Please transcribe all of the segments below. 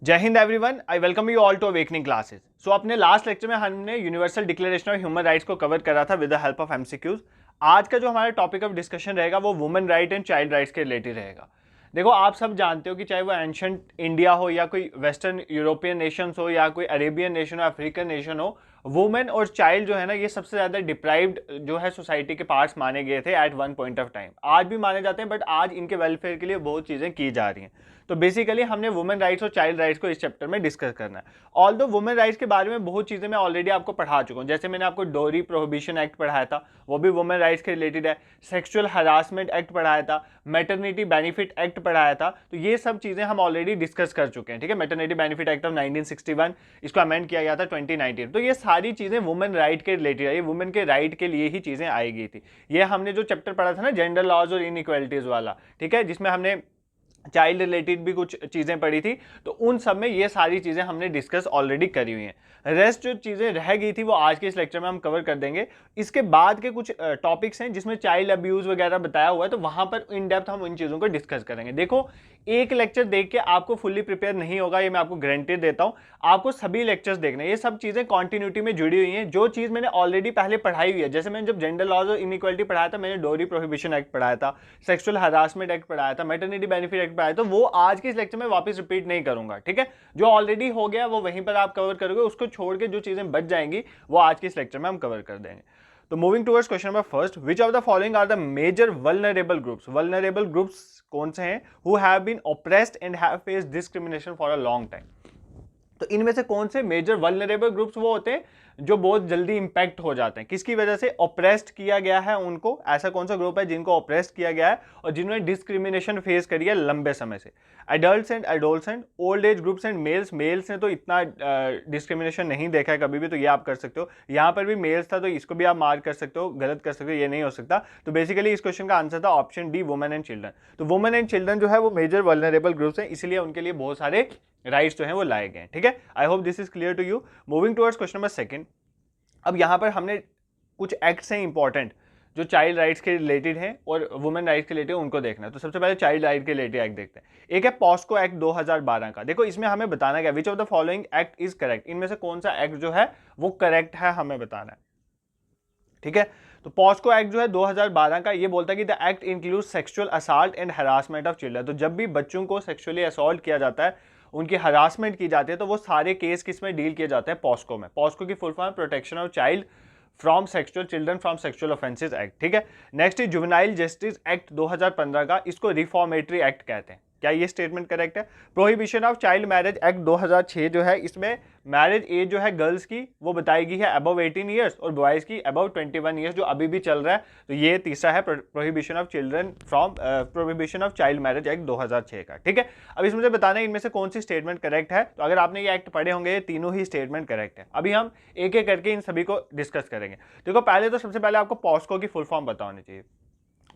जय हिंद everyone, I welcome you all to awakening classes. So अपने लास्ट लेक्चर में हमने universal declaration of human rights को कवर करा था with the help of MCQs. आज का जो हमारा टॉपिक ऑफ डिस्कशन रहेगा वो women right and child rights के रिलेटेड रहेगा। देखो, आप सब जानते हो कि चाहे वो एंशंट इंडिया हो या कोई वेस्टर्न यूरोपियन नेशंस हो या कोई अरेबियन नेशन हो, अफ्रीकन नेशन हो, वुमेन और चाइल्ड जो है ना, ये सबसे ज़्यादा डिप्राइव्ड जो है सोसाइटी के पार्ट्स माने गए थे at one point of time. आज भी माने जाते हैं, बट आज इनके वेलफेयर के लिए बहुत चीज़ें की जा रही हैं। तो बेसिकली हमने वुमेन राइट्स और चाइल्ड राइट्स को इस चैप्टर में डिस्कस करना है। ऑल्दो वुमेन राइट्स के बारे में बहुत चीज़ें मैं ऑलरेडी आपको पढ़ा चुका हूँ। जैसे मैंने आपको डोरी प्रोहिबिशन एक्ट पढ़ाया था, वो भी वुमेन राइट्स के रिलेटेड है। सेक्सुअल हरासमेंट एक्ट पढ़ाया था, मैटरनिटी बेनिफिट एक्ट पढ़ाया था। तो ये सब चीज़ें हम ऑलरेडी डिस्कस कर चुके हैं। ठीक है, मैटरनिटी बेनिफिट एक्ट ऑफ 1961, इसको अमेंड किया गया था 2019। तो ये सारी चीज़ें वुमेन राइट के रिलेटेड है, ये वुमेन के राइट के लिए ही चीज़ें आई गई थी। ये हमने जो चैप्टर पढ़ा था ना, जेंडर लॉज और इनइक्वालिटीज़ वाला, ठीक है, जिसमें हमने चाइल्ड रिलेटेड भी कुछ चीज़ें पढ़ी थी, तो उन सब में ये सारी चीज़ें हमने डिस्कस ऑलरेडी करी हुई हैं। रेस्ट जो चीज़ें रह गई थी वो आज के इस लेक्चर में हम कवर कर देंगे। इसके बाद के कुछ टॉपिक्स हैं जिसमें चाइल्ड अब्यूज़ वगैरह बताया हुआ है, तो वहाँ पर इन डेप्थ हम इन चीज़ों को डिस्कस करेंगे। देखो, एक लेक्चर देख के आपको फुल्ली प्रिपेयर नहीं होगा, ये मैं आपको गारंटी देता हूँ। आपको सभी लेक्चर्स देखने हैं, ये सब चीज़ें कॉन्टिन्यूटी में जुड़ी हुई हैं। जो चीज़ मैंने ऑलरेडी पहले पढ़ाई हुई है, जैसे मैंने जब जेंडर लॉज और इनइक्वालिटी पढ़ाया था, मैंने डोरी प्रोहिबिशन एक्ट पढ़ाया था, सेक्सुअल हरासमेंट एक्ट पढ़ाया था, मैटरनिटी बेनिफिट एक्ट पढ़ाया, तो वो आज के इस लेक्चर में वापस रिपीट नहीं करूंगा। ठीक है, जो ऑलरेडी हो गया वो वहीं पर आप कवर करोगे, उसको छोड़ के जो चीज़ें बच जाएंगी वो आज के इस लेक्चर में हम कवर कर देंगे। तो moving towards question number first, which of the following are the major vulnerable groups? Vulnerable groups कौन से हैं? Who have been oppressed and have faced discrimination for a long time. तो इनमें से कौन से मेजर वल्नरेबल ग्रुप्स वो होते हैं जो बहुत जल्दी इंपैक्ट हो जाते हैं? किसकी वजह से ऑप्रेस्ड किया गया है उनको? ऐसा कौन सा ग्रुप है जिनको ऑप्रेस्ड किया गया है और जिन्होंने डिस्क्रिमिनेशन फेस करी है लंबे समय से? Adults and adolescent, old age groups and males. Males ने तो इतना डिस्क्रिमिनेशन नहीं देखा है कभी भी, तो ये आप कर सकते हो। यहाँ पर भी मेल्स था तो इसको भी आप मार्क कर सकते हो, गलत कर सकते हो, ये नहीं हो सकता। तो बेसिकली इस क्वेश्चन का आंसर था option D, women and children. तो वुमेन एंड चिल्ड्रन जो है वो मेजर वल्नरेबल ग्रुप्स हैं, इसलिए उनके लिए बहुत सारे राइट्स जो हैं वो लाए गए हैं। ठीक है, I hope this is clear to you. Moving towards question number second, अब यहाँ पर हमने कुछ एक्ट्स हैं इंपॉर्टेंट जो चाइल्ड राइट्स के रिलेटेड हैं और वुमेन राइट्स के रिलेटेड, उनको देखना है। तो सबसे पहले चाइल्ड राइट के रिलेटेड एक्ट देखते हैं। एक है पॉस्को एक्ट 2012 का। देखो, इसमें हमें बताना क्या, विच of the following act is correct? इनमें से कौन सा एक्ट जो है वो करेक्ट है, हमें बताना है। ठीक है, तो पॉस्को एक्ट जो है 2012 का, ये बोलता है कि the act include sexual assault and harassment of children. तो जब भी बच्चों को सेक्सुअली असॉल्ट किया जाता है, उनकी हरासमेंट की जाती है, तो वो सारे केस किस में डील किए जाते हैं? पॉस्को में। पॉस्को की full form protection of child from sexual children from sexual offences act. ठीक है, next is juvenile justice act 2015 का, इसको रिफॉर्मेटरी एक्ट कहते हैं। क्या ये स्टेटमेंट करेक्ट है? Prohibition of child marriage act 2006 जो है, इसमें मैरिज एज जो है गर्ल्स की वो बताई गई है अबव 18 ईयर्स और बॉयज की अबव 21 ईयर्स, जो अभी भी चल रहा है। तो ये तीसरा है prohibition of children from prohibition of child marriage act 2006 का। ठीक है, अब इसमें से बताना है इनमें से कौन सी स्टेटमेंट करेक्ट है। तो अगर आपने ये एक्ट पढ़े होंगे, ये तीनों ही स्टेटमेंट करेक्ट है। अभी हम एक एक करके इन सभी को डिस्कस करेंगे। देखो, पहले तो सबसे पहले आपको पॉस्को की फुल फॉर्म पता होनी चाहिए।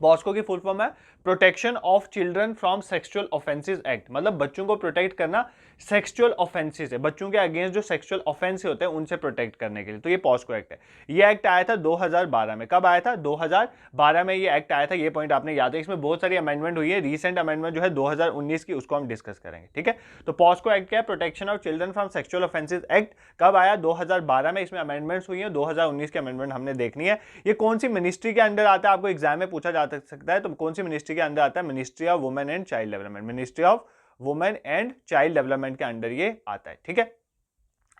पॉस्को की फुल फॉर्म है protection of children from sexual offences act, मतलब बच्चों को प्रोटेक्ट करना सेक्सुअल ऑफेंसेस है, बच्चों के अगेंस्ट जो सेक्सुअल ऑफेंस होते हैं उनसे प्रोटेक्ट करने के लिए। तो ये पॉस्को एक्ट है। ये एक्ट आया था 2012 में। कब आया था? 2012 में ये एक्ट आया था। ये पॉइंट आपने याद है। इसमें बहुत सारी अमेंडमेंट हुई है। रीसेंट अमेंडमेंट जो है 2019 की, उसको हम डिस्कस करेंगे। ठीक है, तो पॉस्को एक्ट क्या है? Protection of children from sexual offences act. कब आया? 2012 में। इसमें अमेंडमेंट्स हुई है। 2019 की अमेंडमेंट हमने देखनी है। ये कौन सी मिनिस्ट्री के अंडर आता है, आपको एग्जाम में पूछा जा सकता है। तो कौन सी मिनिस्ट्री के अंदर आता है? Ministry of women and child development. Ministry of women and child development के अंडर ये आता है। ठीक है,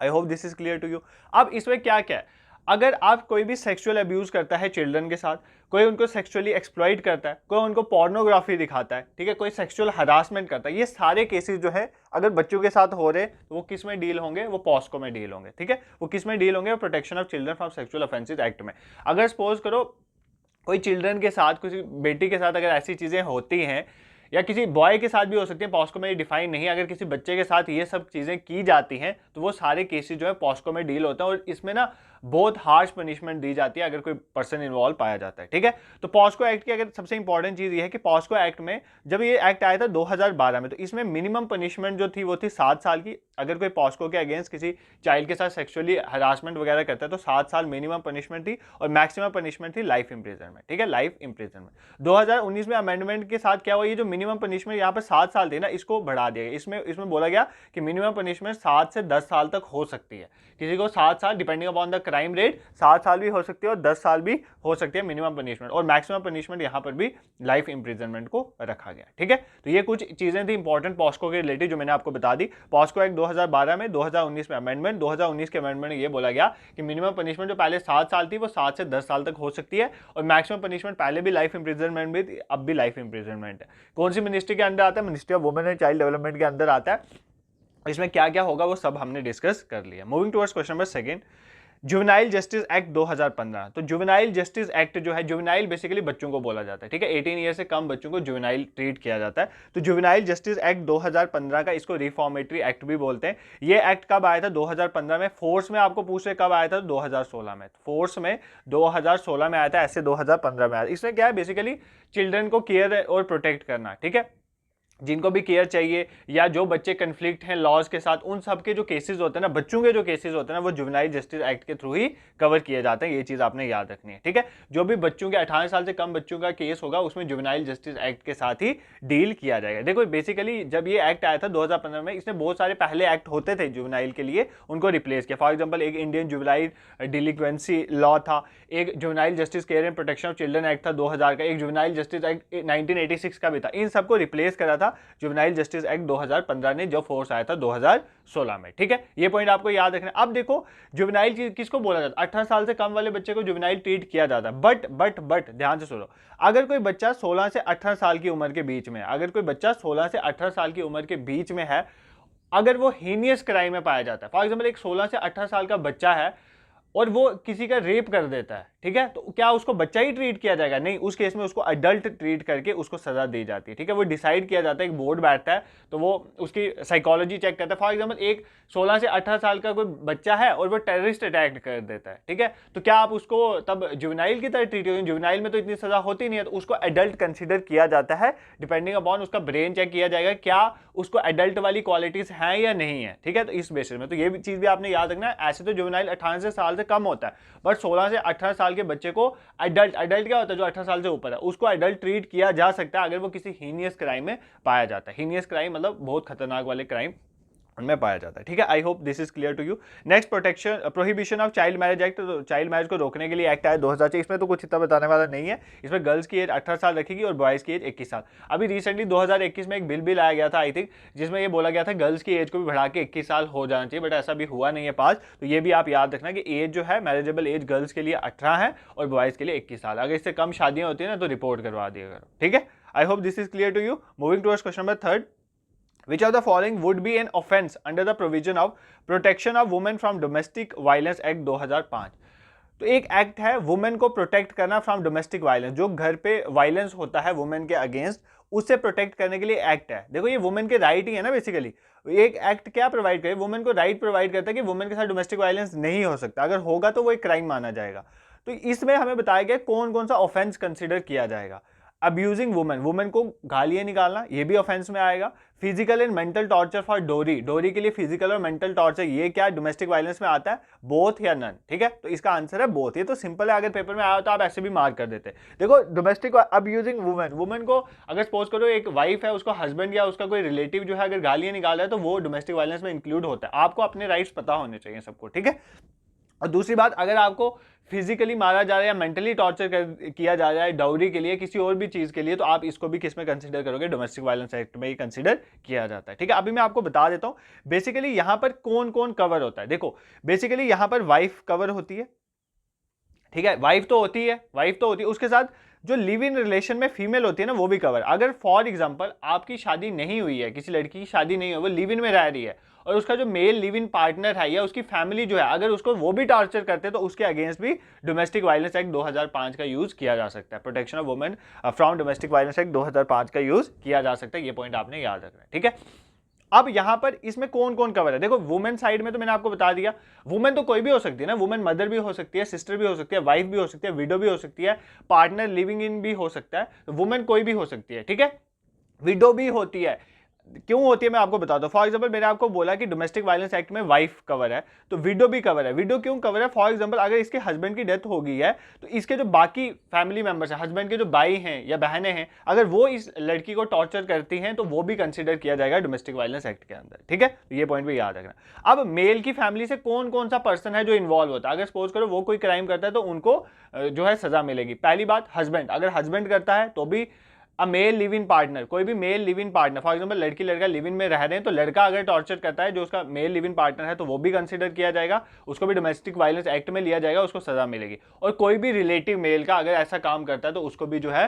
I hope this is clear to you. अब इसमें क्या क्या है, अगर आप कोई भी सेक्सुअल अब्यूज करता है चिल्ड्रन के साथ, कोई उनको सेक्सुअली एक्सप्लॉइट करता है, कोई उनको पोर्नोग्राफी दिखाता है, ठीक है, कोई सेक्सुअल हरासमेंट करता है, ये सारे केसेस जो है अगर बच्चों के साथ हो रहे तो वो किस में डील होंगे? वो पॉस्को में डील होंगे। ठीक है, वो किस में डील होंगे? Protection of children from sexual offences act में। अगर सपोज करो कोई चिल्ड्रन के साथ, किसी बेटी के साथ अगर ऐसी चीज़ें होती हैं, या किसी बॉय के साथ भी हो सकती है, पॉस्को में ये डिफाइन नहीं है, अगर किसी बच्चे के साथ ये सब चीज़ें की जाती हैं तो वो सारे केसेस जो है पॉस्को में डील होते हैं और इसमें ना बहुत हार्श पनिशमेंट दी जाती है अगर कोई पर्सन इन्वॉल्व पाया जाता है। ठीक है, तो पॉस्को एक्ट की अगर सबसे इंपॉर्टेंट चीज़ ये है कि पॉस्को एक्ट में जब ये एक्ट आया था 2012 में, तो इसमें मिनिमम पनिशमेंट जो थी वो थी 7 साल की, अगर कोई पॉस्को के अगेंस्ट किसी चाइल्ड के साथ सेक्सुअली हरासमेंट वगैरह करता है तो 7 साल मिनिमम पनिशमेंट थी और मैक्सिमम पनिशमेंट थी लाइफ इंप्रिजनमेंट, ठीक है, लाइफ इंप्रिजनमेंट। 2019 में अमेंडमेंट के साथ क्या हुआ, ये जो मिनिमम पनिशमेंट यहाँ पर 7 साल थी ना, इसको बढ़ा दिया गया। इसमें बोला गया कि मिनिमम पनिशमेंट 7 से 10 साल तक हो सकती है। किसी को 7 साल depending upon the crime rate 7 साल भी हो सकती है और 10 साल भी हो सकती है मिनिमम पनिशमेंट, और मैक्सिमम पनिशमेंट यहाँ पर भी लाइफ इंप्रिजनमेंट को रखा गया, ठीक है। तो ये कुछ चीजें थी इंपॉर्टेंट पॉस्को के रिलेटेड जो मैंने आपको बता दी। पॉस्को एक्ट 2012 में, 2019 में अमेंडमेंट, 2019 के अमेंडमेंट में ये बोला गया कि मिनिमम पनिशमेंट जो पहले 7 साल थी वो 7 से 10 साल तक हो सकती है और मैक्सिमम पनिशमेंट पहले भी लाइफ इंप्रिजनमेंट भी थी, अब भी लाइफ इंप्रिजनमेंट है। कौन सी मिनिस्ट्री के अंदर आता है, ministry of women and child development के अंदर आता है। इसमें क्या क्या होगा वो सब हमने डिस्कस कर लिया। Moving towards question number second, juvenile justice act 2015। तो जुवेनाइल जस्टिस एक्ट जो है, जुवेनाइल बेसिकली बच्चों को बोला जाता है, ठीक है, 18 ईयर से कम बच्चों को जुवेनाइल ट्रीट किया जाता है। तो जुवेनाइल जस्टिस एक्ट 2015 का, इसको रिफॉर्मेटरी एक्ट भी बोलते हैं। ये एक्ट कब आया था, 2015 में। फोर्स में आपको पूछ रहे कब आया था, 2016 में। फोर्स में 2016 में आया था, ऐसे 2015 में आया। इसमें क्या है, बेसिकली चिल्ड्रन को केयर और प्रोटेक्ट करना, ठीक है, जिनको भी केयर चाहिए या जो बच्चे कन्फ्लिक्ट हैं लॉज के साथ, उन सब के जो केसेस होते हैं ना, बच्चों के जो केसेस होते हैं ना, वो जुवेनाइल जस्टिस एक्ट के थ्रू ही कवर किए जाते हैं। ये चीज़ आपने याद रखनी है, ठीक है। जो भी बच्चों के 18 साल से कम बच्चों का केस होगा उसमें जुवेनाइल जस्टिस एक्ट के साथ ही डील किया जाएगा। देखो बेसिकली जब ये एक्ट आया था 2015 में, इसने बहुत सारे पहले एक्ट होते थे जुवेनाइल के लिए, उनको रिप्लेस किया। फॉर एग्जाम्पल एक इंडियन जुवेनाइल डिलिक्वेंसी लॉ था, एक juvenile justice care and protection of children act था 2000 का, एक जुवेनाइल जस्टिस एक्ट 1986 का भी था। इन सबको रिप्लेस करा था जुवेनाइल जस्टिस एक्ट 2015 ने, जो फोर्स आया था 2016 में, ठीक है। ये पॉइंट आपको याद रखना। अब देखो जुवेनाइल किसको बोला जाता है, 18 साल से कम वाले बच्चे को जुवेनाइल ट्रीट किया जाता है। बट ध्यान से सुनो, अगर कोई बच्चा 16 से 18 साल की उम्र के बीच में, अगर कोई बच्चा 16 से 18 साल की उम्र के बीच में है, अगर वो हीनियस क्राइम में पाया जाता है, फॉर एग्जाम्पल एक 16 से 18 साल का बच्चा है और वो किसी का रेप कर देता है, ठीक है, तो क्या उसको बच्चा ही ट्रीट किया जाएगा? नहीं, उस केस में उसको अडल्ट ट्रीट करके उसको सजा दी जाती है, ठीक है। वो डिसाइड किया जाता है, एक बोर्ड बैठता है तो वो उसकी साइकोलॉजी चेक करता है। फॉर एग्जांपल एक 16 से 18 साल का कोई बच्चा है और वो टेररिस्ट अटैक कर देता है, ठीक है, तो क्या आप उसको तब जुवेनाइल की तरह ट्रीट करोगे? जुवेनाइल में तो इतनी सजा होती नहीं है, तो उसको एडल्ट कंसिडर किया जाता है। डिपेंडिंग अपॉन उसका ब्रेन चेक किया जाएगा क्या उसको एडल्ट वाली क्वालिटीज हैं या नहीं है, ठीक है। तो इस बेसिस में तो ये चीज भी आपने याद रखना है। ऐसे तो जुवेनाइल 18 साल से कम होता है, बट 16 से 18 साल के बच्चे को एडल्ट क्या होता है, जो 18 साल से ऊपर है उसको एडल्ट ट्रीट किया जा सकता है अगर वो किसी हीनियस क्राइम में पाया जाता है। हीनियस क्राइम मतलब बहुत खतरनाक वाले क्राइम उनमें पाया जाता है, ठीक है। I hope this is clear to you. Next, protection prohibition of child marriage act. तो चाइल्ड मैरिज को रोकने के लिए एक्ट आया 2006। इसमें तो कुछ इतना बताने वाला नहीं है। इसमें गर्ल्स की एज 18 साल रखेगी और बॉयज़ की एज 21 साल। अभी रिसेंटली 2021 में एक बिल भी लाया गया था आई थिंक, जिसमें ये बोला गया था गर्ल्स की एज को भी बढ़ा के 21 साल हो जाना चाहिए, बट ऐसा भी हुआ नहीं है पास। तो ये भी आप याद रखना कि एज जो है, मैरिजेबल एज गर्ल्स के लिए 18 है और बॉयज़ के लिए 21 साल। अगर इससे कम शादियां होती है ना तो रिपोर्ट करवा दिया करो, ठीक है। I hope this is clear to you. Moving towards question number third, which of the following would be an offense under the provision of protection of women from domestic violence act 2005। तो एक act है women को protect करना from domestic violence, जो घर पे violence होता है वुमेन के अगेंस्ट, उससे प्रोटेक्ट करने के लिए एक्ट है। देखो ये वुमेन के राइट ही है ना बेसिकली। एक एक्ट क्या प्रोवाइड करे, वुमेन को राइट प्रोवाइड करता है कि वुमेन के साथ डोमेस्टिक वायलेंस नहीं हो सकता, अगर होगा तो वो एक क्राइम माना जाएगा। तो इसमें हमें बताया गया कौन कौन सा ऑफेंस कंसिडर किया जाएगा। अब्यूजिंग वुमेन, वुमेन को गालियां निकालना, ये भी ऑफेंस में आएगा। Physical and mental torture for डोरी, डोरी के लिए फिजिकल और मेंटल टॉर्चर, ये क्या डोमेस्टिक वायलेंस में आता है? बोथ या नन, ठीक है। तो इसका आंसर है बोथ। ये तो सिंपल है, अगर पेपर में आया तो आप ऐसे भी मार्क कर देते। देखो डोमेस्टिक अब्यूजिंग वुमेन, वुमेन को अगर सपोज करो एक वाइफ है, उसका हस्बैंड या उसका कोई रिलेटिव जो है अगर गालियां निकाल रहा है तो वो डोमेस्टिक वायलेंस में इंक्लूड होता है। आपको अपने राइट्स पता होने चाहिए सबको, ठीक है। और दूसरी बात, अगर आपको फिजिकली मारा जा रहा है या मेंटली टॉर्चर किया जा रहा है डाउरी के लिए, किसी और भी चीज के लिए, तो आप इसको भी किस में कंसीडर करोगे? डोमेस्टिक वायलेंस एक्ट में ही कंसीडर किया जाता है, ठीक है। अभी मैं आपको बता देता हूं बेसिकली यहां पर कौन कौन कवर होता है। देखो बेसिकली यहां पर वाइफ कवर होती है, ठीक है, वाइफ तो होती है, उसके साथ जो लिव इन रिलेशन में फीमेल होती है ना वो भी कवर। अगर फॉर एग्जांपल आपकी शादी नहीं हुई है, किसी लड़की की शादी नहीं हुई, वो लिव इन में रह रही है और उसका जो मेल लिव इन पार्टनर है या उसकी फैमिली जो है अगर उसको वो भी टॉर्चर करते हैं तो उसके अगेंस्ट भी डोमेस्टिक वायलेंस एक्ट 2005 का यूज किया जा सकता है। Protection of women from domestic violence act 2005 का यूज किया जा सकता है। ये पॉइंट आपने याद रखना है, ठीक है। अब यहां पर इसमें कौन कौन कवर है? देखो वुमेन साइड में तो मैंने आपको बता दिया, वुमेन तो कोई भी हो सकती है ना, वुमेन मदर भी हो सकती है, सिस्टर भी हो सकती है, वाइफ भी हो सकती है, विडो भी हो सकती है, पार्टनर लिविंग इन भी हो सकता है, वुमेन कोई भी हो सकती है, ठीक है। विडो भी होती है, क्यों होती है मैं आपको बताता हूँ। फॉर एग्जांपल मैंने आपको बोला कि डोमेस्टिक वायलेंस एक्ट में वाइफ कवर है, तो विडो भी कवर है। विडो क्यों कवर है? फॉर एग्जांपल अगर इसके हस्बैंड की डेथ हो गई है तो इसके जो बाकी फैमिली मेंबर्स हैं, हस्बैंड के जो भाई हैं या बहनें हैं, अगर वो इस लड़की को टॉर्चर करती हैं तो वो भी कंसिडर किया जाएगा डोमेस्टिक वायलेंस एक्ट के अंदर, ठीक है? तो ये पॉइंट भी याद रखना। अब मेल की फैमिली से कौन कौन सा पर्सन है जो इन्वॉल्व होता है, अगर सपोज करो वो कोई क्राइम करता है तो उनको जो है सजा मिलेगी। पहली बात, हस्बैंड, अगर हस्बैंड करता है तो भी a male live in partner, कोई भी male live in partner, for example लड़की लड़का लिव इन में रह रहे हैं तो लड़का अगर टॉर्चर करता है जो उसका मेल लिव इन पार्टनर है तो वो भी कंसीडर किया जाएगा, उसको भी डोमेस्टिक वायलेंस एक्ट में लिया जाएगा, उसको सजा मिलेगी। और कोई भी रिलेटिव मेल का अगर ऐसा काम करता है तो उसको भी जो है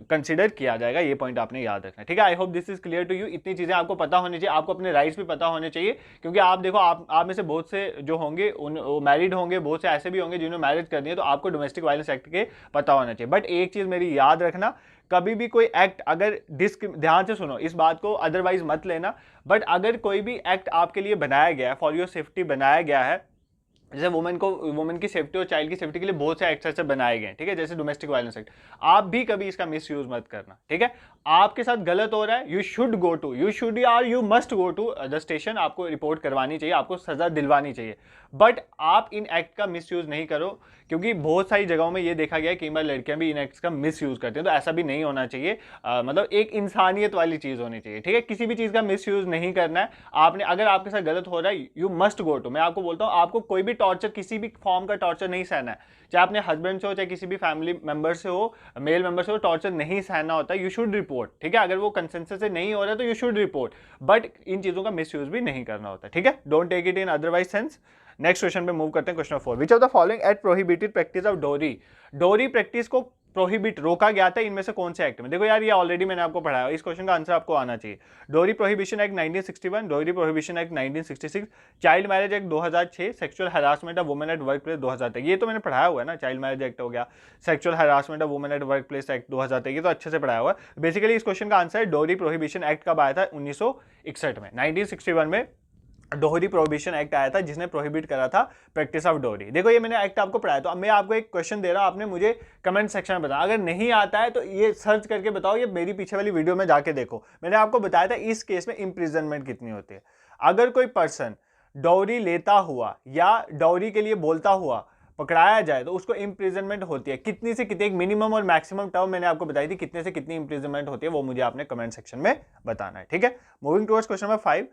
कंसीडर किया जाएगा। ये पॉइंट आपने याद रखना है, ठीक है? I hope this is clear to you. इतनी चीजें आपको पता होनी चाहिए, आपको अपने राइट्स भी पता होने चाहिए, क्योंकि आप देखो आप में से बहुत से जो होंगे वो मैरिड होंगे, बहुत से ऐसे भी होंगे जिन्होंने मैरिज करनी है, तो आपको डोमेस्टिक वायलेंस एक्ट के पता होना चाहिए। बट एक चीज मेरी याद रखना, कभी भी कोई एक्ट अगर ध्यान से सुनो इस बात को, अदरवाइज मत लेना, बट अगर कोई भी एक्ट आपके लिए बनाया गया है, फॉर योर सेफ्टी बनाया गया है, जैसे वुमेन की सेफ्टी और चाइल्ड की सेफ्टी के लिए बहुत से एक्ट ऐसे बनाए गए हैं, ठीक है, जैसे डोमेस्टिक वायलेंस एक्ट, आप भी कभी इसका मिस यूज मत करना, ठीक है? आपके साथ गलत हो रहा है, you should you must go to the station, आपको रिपोर्ट करवानी चाहिए, आपको सजा दिलवानी चाहिए, बट आप इन एक्ट का मिस यूज नहीं करो, क्योंकि बहुत सारी जगहों में ये देखा गया है कई बार लड़कियां भी इन एक्ट्स का मिस यूज करती हैं, तो ऐसा भी नहीं होना चाहिए। मतलब एक इंसानियत वाली चीज होनी चाहिए, ठीक है? किसी भी चीज का मिस यूज नहीं करना है आपने। अगर आपके साथ गलत हो रहा है, यू मस्ट गो टू, मैं आपको बोलता हूँ आपको कोई भी टॉर्चर, किसी भी फॉर्म का टॉर्चर नहीं सहना है, चाहे अपने हस्बैंड से हो, चाहे किसी भी फैमिली मेंबर से हो, मेल मेंबर से हो, टॉर्चर नहीं सहना होता है। यू शुड रिपोर्ट, ठीक है? अगर वो कंसेंसस से नहीं हो रहा है तो you should report, but in चीजों का मिस यूज भी नहीं करना होता, ठीक है? Don't take it in otherwise sense. Next question पे मूव करते हैं, question 4, which of the following act prohibited practice of dowry? Dowry practice को प्रोहिबिट रोका गया था इनमें से कौन से एक्ट में? देखो यार ये ऑलरेडी मैंने आपको पढ़ाया, इस क्वेश्चन का आंसर आपको आना चाहिए। डोरी प्रोहिबिशन एक्ट 1961, डोरी prohibition act 1966, child marriage act 2006, sexual harassment of women at work place 2003। ये तो मैंने पढ़ाया हुआ है ना, चाइल्ड मैरिज एक्ट हो गया, sexual harassment of women at work place act 2003, ये तो अच्छे से पढ़ाया हुआ है। बेसिकली इस क्वेश्चन का आंसर है डोरी प्रोहिबिशन एक्ट कब आया था? 1961 में, 1961 में डोहरी प्रोहिबिशन एक्ट आया था जिसने प्रोहिबिट करा था प्रैक्टिस ऑफ डोरी। देखो ये मैंने एक्ट आपको पढ़ाया, तो अब मैं आपको एक क्वेश्चन दे रहा हूं, आपने मुझे कमेंट सेक्शन में बताना, अगर नहीं आता है तो ये सर्च करके बताओ, ये मेरी पीछे वाली वीडियो में जाके देखो, मैंने आपको बताया था इस केस में इम्प्रिजनमेंट कितनी होती है। अगर कोई पर्सन डोरी लेता हुआ या डोरी के लिए बोलता हुआ पकड़ाया जाए तो उसको इम्प्रिजनमेंट होती है, कितनी से कितनी, एक मिनिमम और मैक्सिमम टर्म मैंने आपको बताई थी, कितने से कितनी इम्प्रिजनमेंट होती है वो मुझे आपने कमेंट सेक्शन में बताना है, ठीक है? Moving towards question number 5,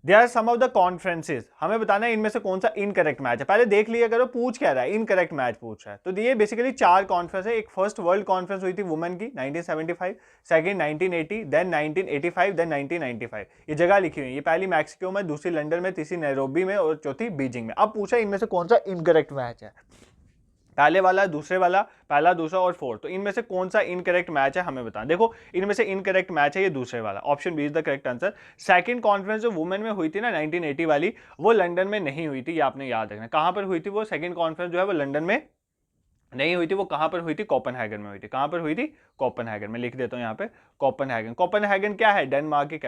there are some of the conferences, हमें बताना है इनमें से कौन सा इनकरेक्ट मैच है। पहले देख लिया करो पूछ क्या रहा है, इनकरेक्ट मैच पूछ रहा है। तो ये बेसिकली 4 कॉन्फ्रेंस है। एक फर्स्ट वर्ल्ड कॉन्फ्रेंस हुई थी वुमेन की 1975, सेकंड 1980, देन 1985, देन 1995। ये जगह लिखी हुई है, ये पहली मैक्सिको में, दूसरी लंदन में, तीसरी नैरोबी में और चौथी बीजिंग में। अब पूछा इनमें से कौन सा इनकरेक्ट मैच है, पहले वाला, दूसरे वाला, पहला, दूसरा और फोर्थ, तो इनमें से कौन सा इनकरेक्ट मैच है हमें बताना। देखो इनमें से इनकरेक्ट मैच है ये दूसरे वाला, option B is the correct answer. Second conference जो वुमेन में हुई थी ना 1980 वाली, वो लंदन में नहीं हुई थी, ये आपने याद रखना। कहां पर हुई थी वो सेकंड कॉन्फ्रेंस जो है वो लंदन में नहीं हुई थी, वो कहां पर हुई थी? कोपेनहेगन में हुई थी। कहां पर हुई थी? कोपेनहेगन में, लिख देता हूं यहाँ पे कोपेनहेगन। कोपेनहेगन क्या है? डेनमार्क की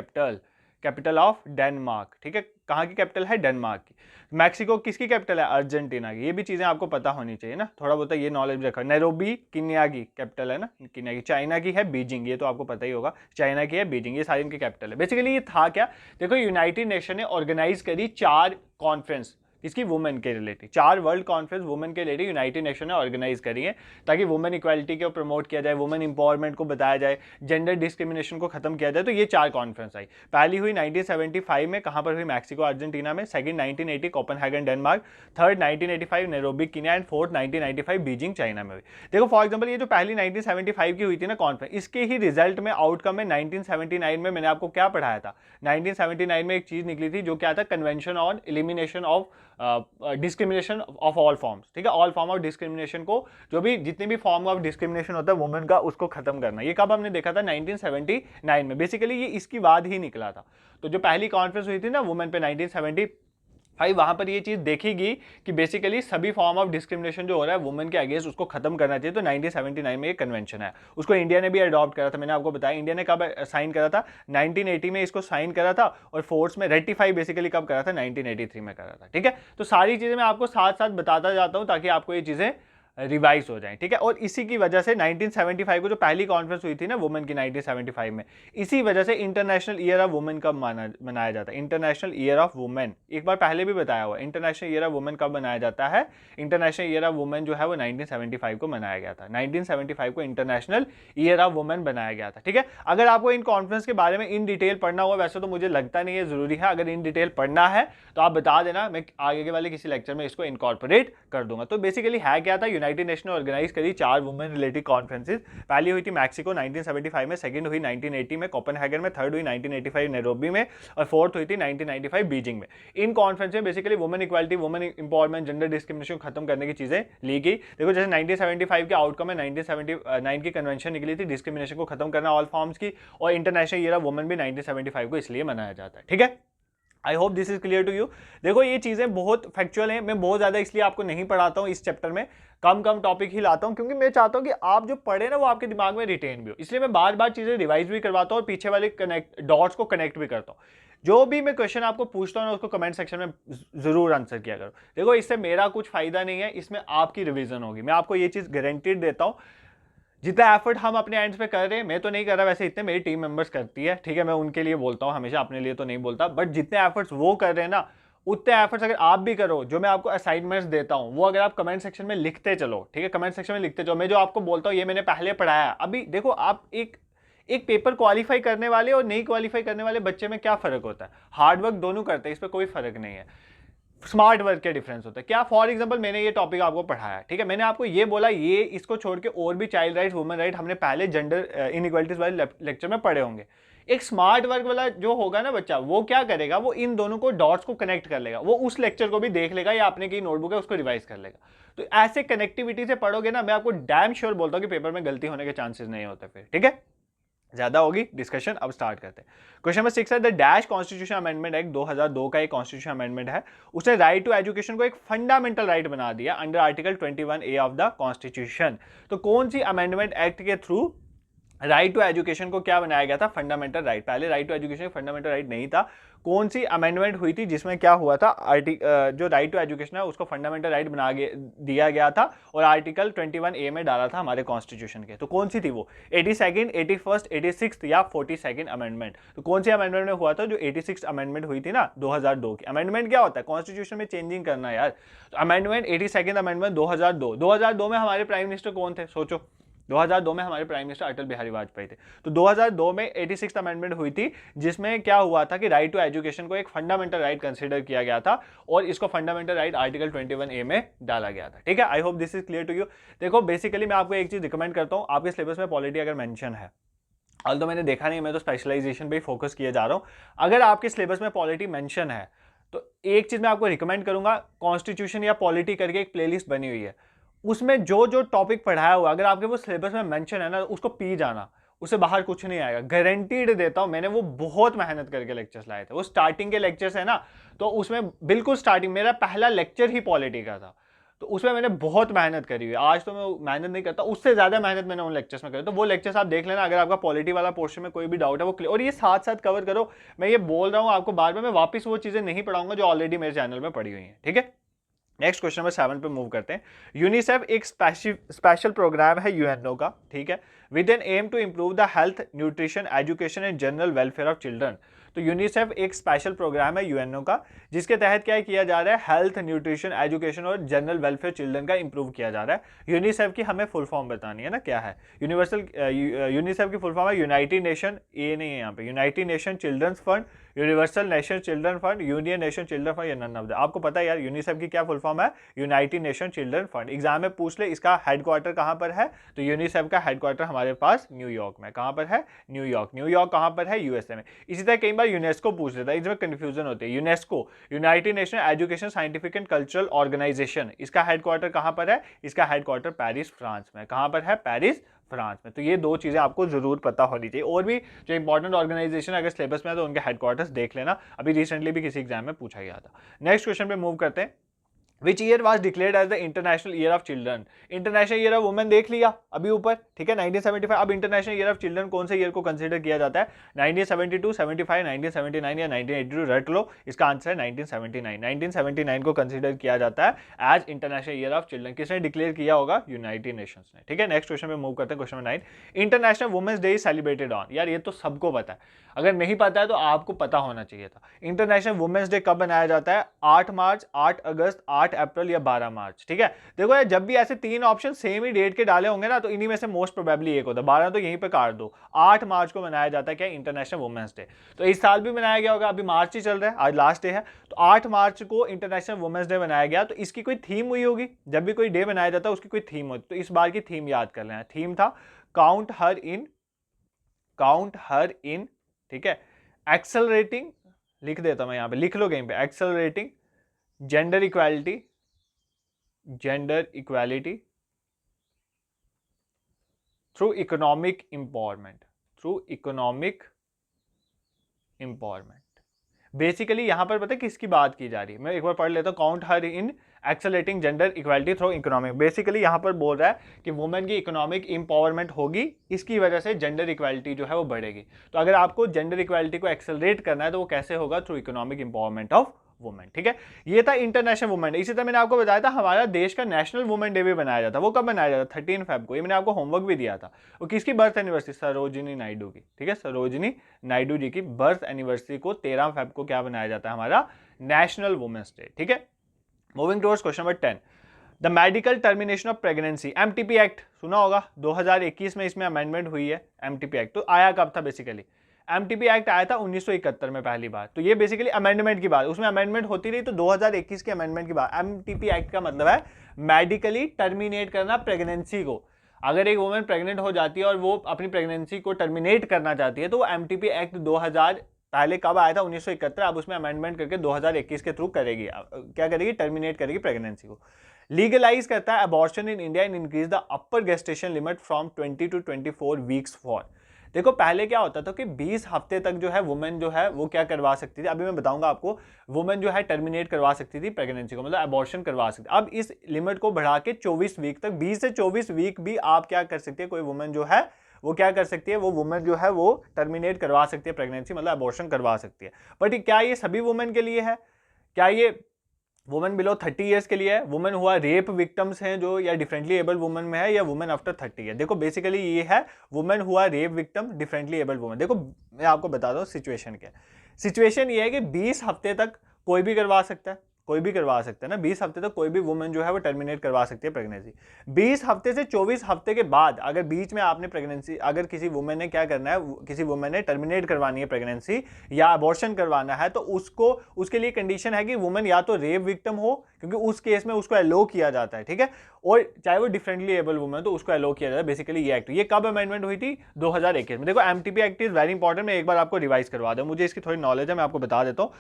कैपिटल ऑफ डेनमार्क, ठीक है? कहाँ की कैपिटल है? डेनमार्क की। मैक्सिको किसकी कैपिटल है? अर्जेंटीना की। ये भी चीजें आपको पता होनी चाहिए ना, थोड़ा बहुत ये नॉलेज रखो। नैरोबी किन्या की कैपिटल है ना, किन्या की। चाइना की है बीजिंग, ये तो आपको पता ही होगा, चाइना की है बीजिंग, ये सारी इनकी कैपिटल है। बेसिकली ये था क्या, देखो यूनाइटेड नेशन ने ऑर्गेनाइज करी 4 कॉन्फ्रेंस, इसकी वुमेन के रिलेटेड 4 वर्ल्ड कॉन्फ्रेंस वुमेन के रिलेटेड यूनाइटेड नेशन ने ऑर्गेनाइज करी है, ताकि वुमेन इक्वालिटी को प्रमोट किया जाए, वुमेन इंपावरमेंट को बताया जाए, जेंडर डिस्क्रिमिनेशन को खत्म किया जाए। तो ये 4 कॉन्फ्रेंस आई। पहली हुई 1975 में, कहां पर हुई? मैक्सिको अर्जेंटीना में। Second 1980 Copenhagen Denmark, third 1985 Nairobi Kenya and fourth 1995 Beijing China में हुई। देखो फॉर एग्जांपल ये जो पहली 1975 की हुई थी ना कॉन्फ्रेंस, इसके ही रिजल्ट में, आउटकम में 1979 में मैंने आपको क्या पढ़ाया था? 1979 में एक चीज निकली थी जो क्या था? Convention on elimination of discrimination of all forms, ठीक है? ऑल फॉर्म ऑफ डिस्क्रिमिनेशन को, जो भी जितने भी फॉर्म ऑफ डिस्क्रिमिनेशन होता है वुमेन का, उसको खत्म करना। ये कब हमने देखा था? 1979 में। बेसिकली ये इसकी बाद ही निकला था। तो जो पहली कॉन्फ्रेंस हुई थी ना वुमेन पे 1975, वहां पर ये चीज देखी कि बेसिकली सभी फॉर्म ऑफ डिस्क्रिमिनेशन जो हो रहा है वुमेन के अगेंस्ट, उसको खत्म करना चाहिए। तो 1979 में ये कन्वेंशन है, उसको इंडिया ने भी अडॉप्ट करा था। मैंने आपको बताया इंडिया ने कब साइन करा था? 1980 में इसको साइन करा था, और फोर्स में रेटिफाई बेसिकली कब करा था? 1983 में करा था, ठीक है? तो सारी चीजें मैं आपको साथ साथ बताता जाता हूं ताकि आपको ये चीजें रिवाइज हो जाएं, ठीक है। और इसी की वजह से 1975 को जो पहली कॉन्फ्रेंस हुई थी ना वुमेन की 1975 में, इसी वजह से इंटरनेशनल ईयर ऑफ वुमेन कब मनाया जाता है, इंटरनेशनल ईयर ऑफ वुमेन, एक बार पहले भी बताया हुआ, इंटरनेशनल ईयर ऑफ वुमेन कब मनाया जाता है, इंटरनेशनल ईयर ऑफ वुमेन जो है वो 1975 को मनाया गया था, 1975 को इंटरनेशनल ईयर ऑफ वुमेन बनाया गया था, ठीक है। अगर आपको इन कॉन्फ्रेंस के बारे में इन डिटेल पढ़ना होगा, वैसे तो मुझे लगता नहीं है जरूरी है, अगर इन डिटेल पढ़ना है तो आप बता देना, मैं आगे के वाले किसी लेक्चर में इसको इनकॉर्पोरेट कर दूंगा। तो बेसिकली है क्या था, यूनाइटेड नेशन ने ऑर्गेनाइज करी 4 वुमेन रिलेटेड कॉन्फ्रेंसेस। पहली हुई थी मैक्सिको 1975 में, सेकंड हुई 1980 में कोपेनहेगन में, थर्ड हुई 1985 नैरोबी में, और फोर्थ हुई थी 1995 बीजिंग में। इन कॉन्फ्रेंस में basically women equality, women empowerment, gender discrimination खत्म करने की चीजें ली गई। देखो जैसे 1975 के आउटकम में 1979 की कन्वेंशन निकली थी डिस्क्रिमिनेशन को खत्म करना ऑल फॉर्म्स की, और इंटरनेशनल ईयर ऑफ वुमेन भी 1975 को इसलिए मनाया जाता है, ठीक है। I hope this is clear to you. देखो ये चीजें बहुत फैक्चुअल हैं, मैं बहुत ज्यादा इसलिए आपको नहीं पढ़ाता हूँ इस चैप्टर में, कम टॉपिक ही लाता हूँ, क्योंकि मैं चाहता हूँ कि आप जो पढ़े ना वो आपके दिमाग में रिटेन भी हो, इसलिए मैं बार बार चीजें रिवाइज भी करवाता हूँ और पीछे वाले डॉट्स को कनेक्ट भी करता हूँ। जो भी मैं क्वेश्चन आपको पूछता हूँ ना उसको कमेंट सेक्शन में जरूर आंसर किया करो। देखो इससे मेरा कुछ फायदा नहीं है, इसमें आपकी रिवीजन होगी, मैं आपको ये चीज गारंटीड देता हूँ। जितना एफर्ट हम अपने एंड पे कर रहे हैं, मैं तो नहीं कर रहा, वैसे इतने मेरी टीम मेंबर्स करती है, ठीक है, मैं उनके लिए बोलता हूँ हमेशा, अपने लिए तो नहीं बोलता, बट जितने एफर्ट्स वो कर रहे हैं ना, उतने एफर्ट्स अगर आप भी करो, जो मैं आपको असाइनमेंट्स देता हूँ वो अगर आप कमेंट सेक्शन में लिखते चलो, ठीक है, कमेंट सेक्शन में लिखते चलो, मैं जो आपको बोलता हूँ ये मैंने पहले पढ़ाया। अभी देखो आप एक पेपर क्वालिफाई करने वाले और नहीं क्वालिफाई करने वाले बच्चे में क्या फर्क होता है, हार्डवर्क दोनों करते हैं, इस पर कोई फर्क नहीं है, स्मार्ट वर्क के डिफरेंस होता है क्या। फॉर एग्जांपल मैंने ये टॉपिक आपको पढ़ाया, ठीक है, मैंने आपको ये बोला, ये इसको छोड़ के और भी चाइल्ड राइट्स, वुमेन राइट हमने पहले जेंडर इनइक्वालिटीज वाले लेक्चर में पढ़े होंगे। एक स्मार्ट वर्क वाला जो होगा ना बच्चा, वो क्या करेगा, वो इन दोनों को डॉट्स को कनेक्ट कर लेगा, वो उस लेक्चर को भी देख लेगा या आपने की नोटबुक है उसको रिवाइज कर लेगा। तो ऐसे कनेक्टिविटी से पढ़ोगे ना, मैं आपको डैम श्योर बोलता हूँ कि पेपर में गलती होने के चांसेस नहीं होते फिर, ठीक है। ज्यादा होगी डिस्कशन, अब स्टार्ट करते हैं। क्वेश्चन नंबर 6 है, the dash constitution amendment act 2002 का एक कॉन्स्टिट्यूशन अमेंडमेंट है, उसने राइट टू एजुकेशन को एक फंडामेंटल राइट बना दिया under article 21A of the constitution. तो कौन सी अमेंडमेंट एक्ट के थ्रू राइट टू एजुकेशन को क्या बनाया गया था, फंडामेंटल राइट। पहले right to education fundamental right नहीं था, कौन सी अमेंडमेंट हुई थी जिसमें क्या हुआ था, जो राइट टू एजुकेशन है उसको फंडामेंटल राइट बना दिया गया था और आर्टिकल 21A में डाला था हमारे कॉन्स्टिट्यूशन के। तो कौन सी थी वो, 82nd, 81st, 86th या 42nd अमेंडमेंट। तो कौन सी अमेंडमेंट में हुआ था, जो 86th अमेंडमेंट हुई थी ना 2002 की। अमेंडमेंट क्या होता है, कॉन्स्टिट्यूशन में चेंजिंग करना यार। तो अमेंडमेंट 82nd अमेंडमेंट 2002 में हमारे प्राइम मिनिस्टर कौन थे, सोचो। 2002 में हमारे प्राइम मिनिस्टर अटल बिहारी वाजपेयी थे। तो 2002 में 86th अमेंडमेंट हुई थी, जिसमें क्या हुआ था कि राइट टू एजुकेशन को एक फंडामेंटल राइट कंसीडर किया गया था और इसको फंडामेंटल राइट आर्टिकल 21A में डाला गया था, ठीक है। I hope this is clear to you. देखो बेसिकली मैं आपको एक चीज रिकमेंड करता हूँ, आपके सिलेबस में पॉलिटी अगर मेंशन है, ऑल तो मैंने देखा नहीं, मैं तो स्पेशलाइजेशन पे ही फोकस किया जा रहा हूँ, अगर आपके सिलेबस में पॉलिटी मेंशन है तो एक चीज मैं आपको रिकमेंड करूंगा, कॉन्स्टिट्यूशन या पॉलिटी करके एक प्लेलिस्ट बनी हुई है, उसमें जो जो टॉपिक पढ़ाया हुआ अगर आपके वो सिलेबस में मेंशन है ना, उसको पी जाना, उससे बाहर कुछ नहीं आएगा, गारंटीड देता हूं। मैंने वो बहुत मेहनत करके लेक्चर्स लाए थे, वो स्टार्टिंग के लेक्चर्स है ना, तो उसमें बिल्कुल स्टार्टिंग मेरा पहला लेक्चर ही पॉलिटी का था, तो उसमें मैंने बहुत मेहनत करी हुई है। आज तो मैं मेहनत नहीं करता, उससे ज्यादा मेहनत मैंने उन लेक्चर्स में करी, तो वो लेक्चर्स आप देख लेना। अगर आपका पॉलिटी वाला पोर्शन में कोई भी डाउट है वो क्लियर, और ये साथ साथ कवर करो। मैं ये बोल रहा हूँ आपको, बार बार मैं वापस वो चीजें नहीं पढ़ाऊंगा जो ऑलरेडी मेरे चैनल में पड़ी हुई है, ठीक है। नेक्स्ट क्वेश्चन नंबर 7 पे मूव करते हैं। यूनिसेफ एक स्पेशल प्रोग्राम है यूएनओ का, ठीक है, with an aim to improve the health, nutrition, education and general welfare of children. तो यूनिसेफ एक स्पेशल प्रोग्राम है यूएनओ का, जिसके तहत क्या किया जा रहा है, हेल्थ, न्यूट्रिशन, एजुकेशन और जनरल वेलफेयर चिल्ड्रन का इंप्रूव किया जा रहा है। यूनिसेफ की हमें फुल फॉर्म बतानी है ना, क्या है यूनिवर्सल, यूनिसेफ की फुल फॉर्म है यूनाइटेड नेशन, ये नहीं है यहाँ पे, united nation children's fund, universal nation children fund, union nation children fund, या नन ऑफ द। आपको पता है यार यूनिसेफ की क्या फुल फॉर्म है, united nation children fund. Exam में पूछ ले इसका हेडक्वार्टर कहाँ पर है, तो यूनिसेफ का हेडक्वार्टर हमारे पास न्यूयॉर्क में। कहाँ पर है, न्यूयॉर्क। न्यूयॉर्क कहाँ पर है, यूएसए में। इसी तरह कई बार यूनेस्को पूछ लेता है, इसमें कंफ्यूजन होती है। UNESCO, united nation education, scientific and cultural organisation, इसका हेडक्वार्टर कहाँ पर है, इसका हेडक्वार्टर पेरिस, फ्रांस में। कहाँ पर है, पेरिस, फ्रांस में। तो ये दो चीजें आपको जरूर पता होनी चाहिए। और भी जो इंपॉर्टेंट ऑर्गेनाइजेशन अगर सिलेबस में है तो उनके हेडक्वार्टर्स देख लेना, अभी रिसेंटली भी किसी एग्जाम में पूछा गया था। नेक्स्ट क्वेश्चन पे मूव करते हैं। Which year was declared as the international year of children. International year of women देख लिया अभी ऊपर, ठीक है 1975। अब इंटरनेशनल ईयर ऑफ चिल्ड्रन कौन से ईयर को कंसीडर किया जाता है, 1972, 75, 1979 या 1982, रट लो, इसका आंसर है 1979। 1979 को कंसीडर किया जाता है as international year of children. किसने डिक्लेयर किया होगा, यूनाइटेड नेशंस ने, ठीक है। नेक्स्ट क्वेश्चन पे मूव करते हैं, question 9, international women's day is celebrated on. यार ये तो सबको पता है, अगर नहीं पता है तो आपको पता होना चाहिए था। इंटरनेशनल वुमेन्स डे कब मनाया जाता है, 8 मार्च, 8 अगस्त, 8 अप्रैल या 12 मार्च, ठीक है। देखो यार, जब भी ऐसे तीन ऑप्शन सेम ही डेट के डाले होंगे ना, तो इन्हीं में से मोस्ट प्रोबेबली एक होता है। 12 तो यहीं पे काट दो। 8 मार्च को मनाया जाता है क्या, इंटरनेशनल वुमेन्स डे। तो इस साल भी मनाया गया होगा, अभी मार्च ही चल रहा है, आज लास्ट डे है, तो 8 मार्च को इंटरनेशनल वुमेन्स डे मनाया गया। तो इसकी कोई थीम हुई होगी, जब भी कोई डे बनाया जाता है उसकी कोई थीम होती, तो इस बार की थीम याद कर लेना। थीम था काउंट हर इन, ठीक है, एक्सेलरेटिंग, लिख देता हूं मैं यहां पे, लिख लो कहीं पे, accelerating gender equality through economic empowerment. Basically यहां पर पता है किसकी बात की जा रही है, मैं एक बार पढ़ लेता हूं, count her in accelerating gender equality through economic. Basically यहां पर बोल रहा है कि वुमेन की इकोनॉमिक एम्पावरमेंट होगी, इसकी वजह से जेंडर इक्वालिटी जो है वो बढ़ेगी। तो अगर आपको जेंडर इक्वालिटी को एक्सेलरेट करना है तो वो कैसे होगा, through economic empowerment of women, ठीक है। ये था इंटरनेशनल वुमेन डे। इसी तरह मैंने आपको बताया था हमारा देश का नेशनल वुमेन डे भी बनाया जाता है। वो कब बनाया जाता है, 13 फेब को। ये मैंने आपको होमवर्क भी दिया था। वो किसकी बर्थ एनिवर्सरी, सरोजिनी नायडू की, ठीक है, सरोजिनी नायडू जी की बर्थ एनिवर्सरी को 13 फेब को क्या बनाया जाता है, हमारा नेशनल वुमेन्स डे, ठीक है। Moving towards question number 10, the medical termination of pregnancy, MTP act सुना होगा, 2021 में इसमें अमेंडमेंट हुई है एमटीपी एक्ट। तो आया कब था, बेसिकली एमटीपी एक्ट आया था 1971 में पहली बार। तो ये बेसिकली अमेंडमेंट की बात, उसमें अमेंडमेंट होती रही, तो 2021 के अमेंडमेंट की बात। एमटीपी एक्ट का मतलब है मेडिकली टर्मिनेट करना प्रेगनेंसी को। अगर एक वुमेन प्रेग्नेंट हो जाती है और वो अपनी प्रेगनेंसी को टर्मिनेट करना चाहती है, तो वो एमटीपी एक्ट 2000 पहले कब आया था, 1971, अब उसमें अमेंडमेंट करके 2021 के थ्रू करेगी, क्या करेगी, टर्मिनेट करेगी प्रेगनेंसी को। लीगलाइज करता है abortion in India and increase the upper gestation limit from 20 to 24 weeks for. देखो पहले क्या होता था कि 20 हफ्ते तक जो है वुमेन जो है वो क्या करवा सकती थी, अभी मैं बताऊंगा आपको, वुमेन जो है टर्मिनेट करवा सकती थी प्रेगनेंसी को, मतलब अबॉर्शन करवा सकती थी। अब इस लिमिट को बढ़ा के 24 वीक तक, 20 से 24 वीक भी आप क्या कर सकती है, कोई वुमेन जो है वो क्या कर सकती है, वो वुमेन जो है वो टर्मिनेट करवा सकती है प्रेगनेंसी, मतलब अबॉर्शन करवा सकती है। बट क्या ये सभी वुमेन के लिए है, क्या ये वुमेन बिलो 30 ईयर्स के लिए है, वुमेन हुआ रेप विक्टिम्स हैं जो, या डिफरेंटली एबल वुमेन में है, या वुमेन आफ्टर 30 है। देखो बेसिकली ये है वुमेन हुआ rape victim, differently able women. देखो मैं आपको बता दूं सिचुएशन क्या है। सिचुएशन ये है कि 20 हफ्ते तक कोई भी करवा सकता है, कोई भी करवा सकता है ना, 20 हफ्ते तक कोई भी वुमेन जो है वो टर्मिनेट करवा सकती है प्रेगनेंसी। 20 हफ्ते से 24 हफ्ते के बाद अगर बीच में आपने प्रेगनेंसी, अगर किसी वुमेन ने क्या करना है, किसी वुमेन ने टर्मिनेट करवानी है प्रेगनेंसी या अबॉर्शन करवाना है, तो उसको, उसके लिए कंडीशन है कि वुमेन या तो रेप विक्टिम हो, क्योंकि उस केस में उसको अलो किया जाता है, ठीक है, और चाहे वो डिफरेंटली एबल वुमेन तो उसको अलो किया जाता है। बेसिकली ये एक्ट, ये कब अमेंडमेंट हुई थी, 2021 में। देखो MTP act is very important, मैं एक बार आपको रिवाइज करवा दूं, मुझे इसकी थोड़ी नॉलेज है, मैं आपको बता देता हूं,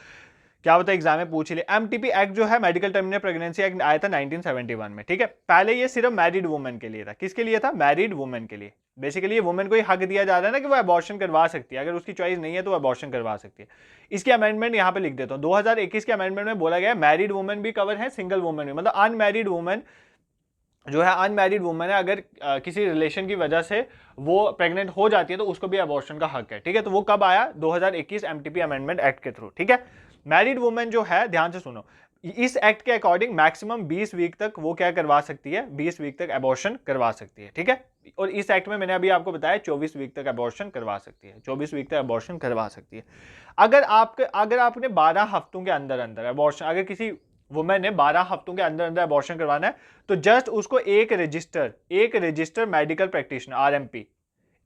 क्या होता है एग्जाम में पूछ लिए। एमटीपी एक्ट जो है मेडिकल टर्मिनेट प्रेगनेंसी एक्ट आया था 1971 में, ठीक है। पहले ये सिर्फ मैरिड वुमेन के लिए था, किसके लिए था, मैरिड वुमेन के लिए। बेसिकली ये वुमेन को ही हक दिया जा रहा है ना कि वो अबॉर्शन करवा सकती है, अगर उसकी चॉइस नहीं है तो वो अबॉर्शन करवा सकती है। इसकी अमेंडमेंट यहाँ पे लिख देता हूँ, 2021 के अमेंडमेंट में बोला गया मैरिड वुमेन भी कवर है, सिंगल वुमेन भी, मतलब अनमैरिड वुमेन जो है, अनमैरिड वुमेन है, अगर किसी रिलेशन की वजह से वो प्रेग्नेंट हो जाती है तो उसको भी अबॉर्शन का हक है, ठीक है। तो वो कब आया, 2021 एमटीपी अमेंडमेंट एक्ट के थ्रू, ठीक है। मैरिड वुमेन जो है, ध्यान से सुनो, इस एक्ट के अकॉर्डिंग मैक्सिमम 20 वीक तक वो क्या करवा सकती है, 20 वीक तक अबॉर्शन करवा सकती है, ठीक है। और इस एक्ट में मैंने अभी आपको बताया 24 वीक तक अबॉर्शन करवा सकती है, 24 वीक तक अबॉर्शन करवा सकती है। अगर आपने 12 हफ्तों के अंदर अंदर अबॉर्शन, अगर किसी वुमेन ने 12 हफ्तों के अंदर अंदर अबॉर्शन करवाना है, तो जस्ट उसको एक रजिस्टर्ड मेडिकल प्रैक्टिशनर, आरएमपी,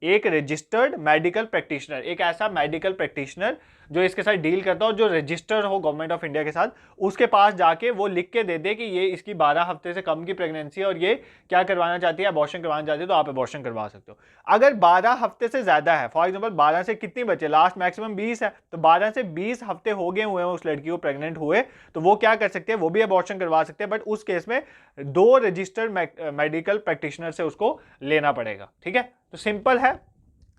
एक रजिस्टर्ड मेडिकल प्रैक्टिशनर, एक ऐसा मेडिकल प्रैक्टिशनर जो इसके साथ डील करता हो, जो रजिस्टर्ड हो गवर्नमेंट ऑफ इंडिया के साथ, उसके पास जाके वो लिख के दे दे कि ये इसकी 12 हफ्ते से कम की प्रेगनेंसी है और ये क्या करवाना चाहती है, अबॉर्शन करवाना चाहती है, तो आप अबॉर्शन करवा सकते हो। अगर 12 हफ्ते से ज्यादा है, फॉर एग्जांपल 12 से कितनी बचे, लास्ट मैक्सिमम 20 है, तो 12 से 20 हफ्ते हो गए हुए हैं उस लड़की को प्रेग्नेंट हुए, तो वो क्या कर सकते हैं, वो भी अबॉर्शन करवा सकते हैं, बट उस केस में 2 रजिस्टर्ड मेडिकल प्रैक्टिशनर से उसको लेना पड़ेगा, ठीक है। तो सिंपल है,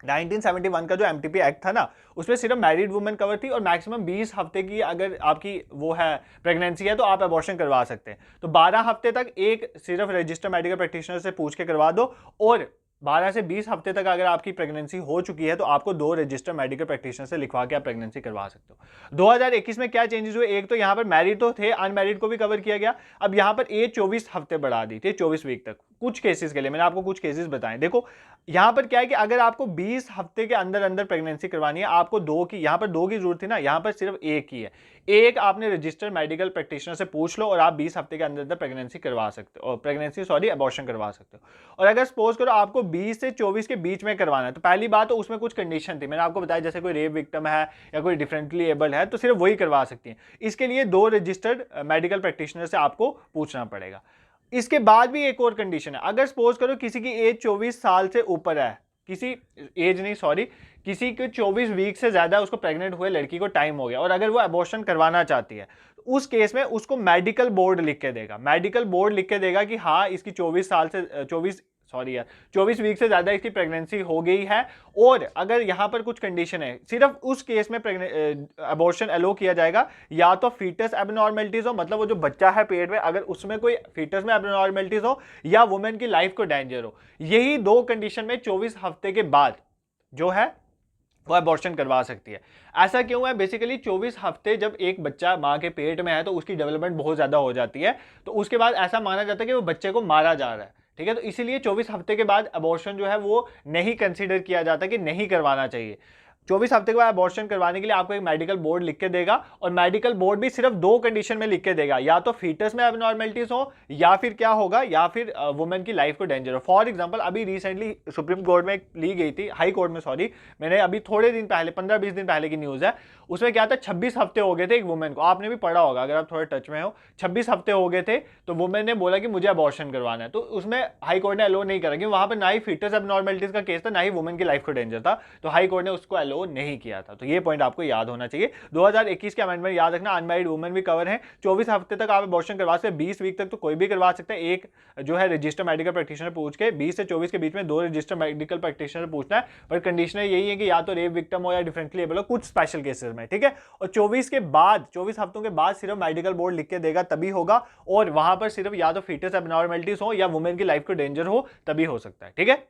1971 का जो एमटीपी एक्ट था ना, उसमें सिर्फ मैरिड वुमेन कवर थी और मैक्सिमम 20 हफ्ते की अगर आपकी वो है प्रेगनेंसी है तो आप अबॉर्शन करवा सकते हैं। तो 12 हफ्ते तक एक सिर्फ रजिस्टर्ड मेडिकल प्रैक्टिशनर से पूछ के करवा दो, और 12 से 20 हफ्ते तक अगर आपकी प्रेगनेंसी हो चुकी है तो आपको 2 रजिस्टर्ड मेडिकल प्रैक्टिशनर से लिखवा के आप प्रेगनेंसी करवा सकते हो। 2021 में क्या चेंजेस हुए, एक तो यहाँ पर मैरिड तो थे, अनमैरिड को भी कवर किया गया। अब यहाँ पर एज 24 हफ्ते बढ़ा दी थी, 24 वीक तक कुछ केसेस के लिए। मैंने आपको कुछ केसेस बताए। देखो यहाँ पर क्या है कि अगर आपको 20 हफ्ते के अंदर अंदर प्रेगनेंसी करवानी है, आपको 2 की, यहाँ पर 2 की जरूरत थी ना, यहाँ पर सिर्फ 1 की है। एक आपने रजिस्टर्ड मेडिकल प्रैक्टिशनर से पूछ लो और आप 20 हफ्ते के अंदर अंदर प्रेगनेंसी करवा सकते हो, अबॉर्शन करवा सकते हो। और अगर सपोज करो आपको 20 से 24 के बीच में करवाना है, तो पहली बात तो उसमें कुछ कंडीशन थी, मैंने आपको बताया, जैसे कोई रेप विक्टिम है या कोई डिफरेंटली एबल्ड है तो सिर्फ वही करवा सकती है। इसके लिए 2 रजिस्टर्ड मेडिकल प्रैक्टिशनर से आपको पूछना पड़ेगा। इसके बाद भी एक और कंडीशन है, अगर सपोज करो किसी की एज 24 साल से ऊपर है, किसी के 24 वीक से ज्यादा उसको प्रेग्नेंट हुए लड़की को टाइम हो गया और अगर वो अबॉर्शन करवाना चाहती है, तो उस केस में उसको मेडिकल बोर्ड लिख के देगा कि हाँ इसकी 24 वीक से ज्यादा इसकी प्रेगनेंसी हो गई है। और अगर यहां पर कुछ कंडीशन है, सिर्फ उस केस में अबॉर्शन अलो किया जाएगा, या तो फीटस एबनॉर्मेलिटीज हो, मतलब वो जो बच्चा है पेट में अगर उसमें कोई फीटस में एबनॉर्मेलिटीज हो, या वुमेन की लाइफ को डेंजर हो। यही 2 कंडीशन में 24 हफ्ते के बाद जो है वो अबॉर्शन करवा सकती है। ऐसा क्यों है? बेसिकली 24 हफ्ते जब एक बच्चा मां के पेट में है तो उसकी डेवलपमेंट बहुत ज्यादा हो जाती है, तो उसके बाद ऐसा माना जाता है कि वो बच्चे को मारा जा रहा है। ठीक है, तो इसीलिए 24 हफ्ते के बाद अबॉर्शन जो है वो नहीं कंसीडर किया जाता कि नहीं करवाना चाहिए। 24 हफ्ते के बाद अबॉर्शन करवाने के लिए आपको एक मेडिकल बोर्ड लिख के देगा, और मेडिकल बोर्ड भी सिर्फ 2 कंडीशन में लिख के देगा, या तो फीटस में एबनॉर्मेलिटीज हो, या फिर क्या होगा, या फिर वुमेन की लाइफ को डेंजर हो। फॉर एग्जांपल अभी रिसेंटली सुप्रीम कोर्ट में ली गई थी, हाई कोर्ट में सॉरी, मैंने अभी थोड़े दिन पहले 15-20 दिन पहले की न्यूज है, उसमें क्या था, 26 हफ्ते हो गए थे एक वुमेन को, आपने भी पढ़ा होगा अगर आप थोड़े टच में हो, 26 हफ्ते हो गए थे, तो वुमेन ने बोला कि मुझे अबॉर्शन करवाना है, तो उसमें हाई कोर्ट ने अलो नहीं करा, क्योंकि वहां पर ना ही फीटस एबनॉर्मेलिटीज का केस था, ना ही वुमेन की लाइफ को डेंजर था, तो हाई कोर्ट ने उसको अलो नहीं किया था। तो ये पॉइंट आपको याद होना चाहिए। 2021 के अमेंडमेंट याद रखना, अनमैरिड वुमेन भी कवर है। 24 हफ्ते तक आप अबॉर्शन करवा सकते हैं, 20 वीक तक तो कोई भी करवा सकता है। एक जो है रजिस्टर्ड मेडिकल प्रैक्टिशनर पूछ के, 20 से 24 के बीच में 2 रजिस्टर्ड मेडिकल प्रैक्टिशनर पूछना है, पर कंडीशन यही है कि या तो रेप विक्टिम हो या डिफरेंटली एबल हो, कुछ स्पेशल केसेस में। ठीक है, और 24 हफ्तों के बाद सिर्फ मेडिकल बोर्ड लिख के देगा तभी होगा, और वहां पर सिर्फ या तो फीटस एबनॉर्मेलिटीज हो या वुमेन की लाइफ को डेंजर हो तभी हो सकता है। ठीक है,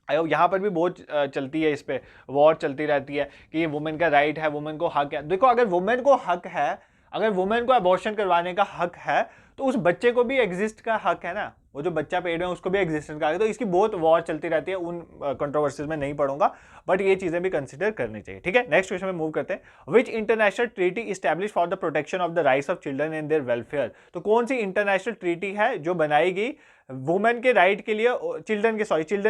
यहाँ पर भी बहुत चलती है, इस पे वॉर चलती रहती है कि ये वुमेन का राइट है, वुमेन को हक है। देखो अगर वुमेन को हक है, अगर वुमेन को अबॉर्शन करवाने का हक है, तो उस बच्चे को भी एग्जिस्ट का हक है ना, वो जो बच्चा पेट में उसको भी एग्जिस्टेंस का हक है। तो इसकी बहुत वॉर चलती रहती है, उन कंट्रोवर्सीज में नहीं पढ़ूंगा, बट ये चीजें भी कंसिडर करनी चाहिए। ठीक है, नेक्स्ट क्वेश्चन में मूव करते हैं। Which international treaty establish for the protection of the rights of children and their welfare? तो कौन सी इंटरनेशनल ट्रीटी है जो बनाई गई वुमेन के राइट के लिए, चिल्ड्रन